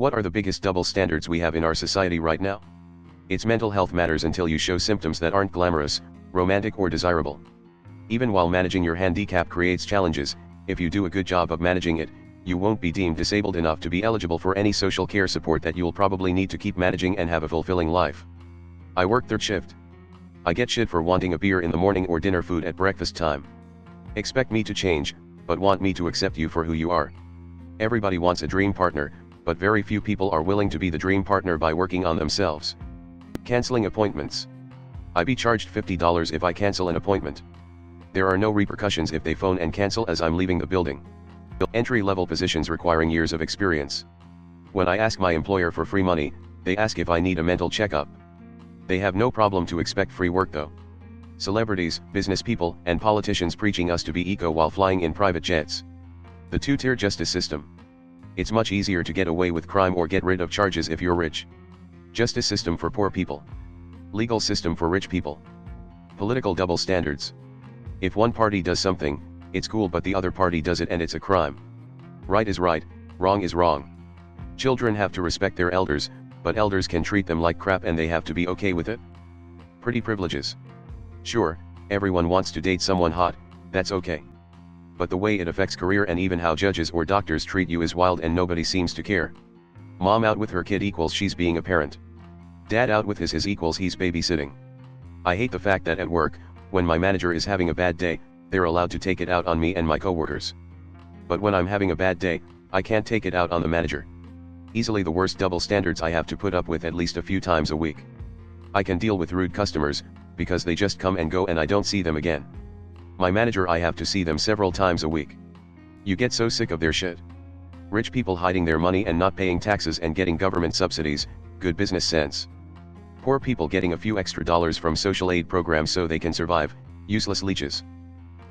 What are the biggest double standards we have in our society right now? It's mental health matters until you show symptoms that aren't glamorous, romantic or desirable. Even while managing your handicap creates challenges, if you do a good job of managing it, you won't be deemed disabled enough to be eligible for any social care support that you'll probably need to keep managing and have a fulfilling life. I work third shift. I get shit for wanting a beer in the morning or dinner food at breakfast time. Expect me to change, but want me to accept you for who you are. Everybody wants a dream partner, but very few people are willing to be the dream partner by working on themselves. Canceling appointments. I be charged $50 if I cancel an appointment. There are no repercussions if they phone and cancel as I'm leaving the building. Entry-level positions requiring years of experience. When I ask my employer for free money, they ask if I need a mental checkup. They have no problem to expect free work though. Celebrities, business people, and politicians preaching us to be eco while flying in private jets. The two-tier justice system. It's much easier to get away with crime or get rid of charges if you're rich. Justice system for poor people. Legal system for rich people. Political double standards. If one party does something, it's cool, but the other party does it and it's a crime. Right is right, wrong is wrong. Children have to respect their elders, but elders can treat them like crap and they have to be okay with it. Pretty privileges. Sure, everyone wants to date someone hot, that's okay. But the way it affects career and even how judges or doctors treat you is wild and nobody seems to care. Mom out with her kid equals she's being a parent. Dad out with his equals he's babysitting. I hate the fact that at work, when my manager is having a bad day, they're allowed to take it out on me and my coworkers. But when I'm having a bad day, I can't take it out on the manager. Easily the worst double standards I have to put up with at least a few times a week. I can deal with rude customers, because they just come and go and I don't see them again. My manager, I have to see them several times a week. You get so sick of their shit. Rich people hiding their money and not paying taxes and getting government subsidies, good business sense. Poor people getting a few extra dollars from social aid programs so they can survive, useless leeches.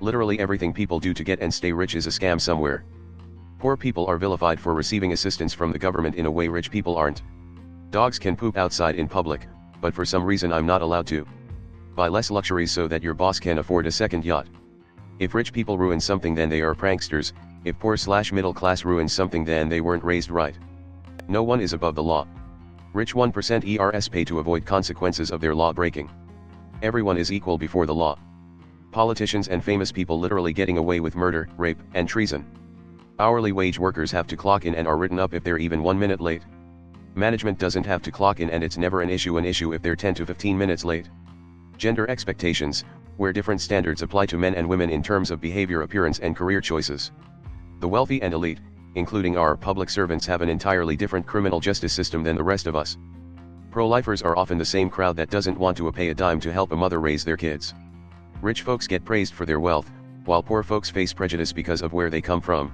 Literally everything people do to get and stay rich is a scam somewhere. Poor people are vilified for receiving assistance from the government in a way rich people aren't. Dogs can poop outside in public, but for some reason I'm not allowed to. Buy less luxuries so that your boss can afford a second yacht. If rich people ruin something then they are pranksters, if poor/middle class ruins something then they weren't raised right. No one is above the law. Rich 1% ERS pay to avoid consequences of their law breaking. Everyone is equal before the law. Politicians and famous people literally getting away with murder, rape, and treason. Hourly wage workers have to clock in and are written up if they're even 1 minute late. Management doesn't have to clock in and it's never an issue if they're 10 to 15 minutes late. Gender expectations, where different standards apply to men and women in terms of behavior, appearance, and career choices. The wealthy and elite, including our public servants, have an entirely different criminal justice system than the rest of us. Pro-lifers are often the same crowd that doesn't want to pay a dime to help a mother raise their kids. Rich folks get praised for their wealth, while poor folks face prejudice because of where they come from.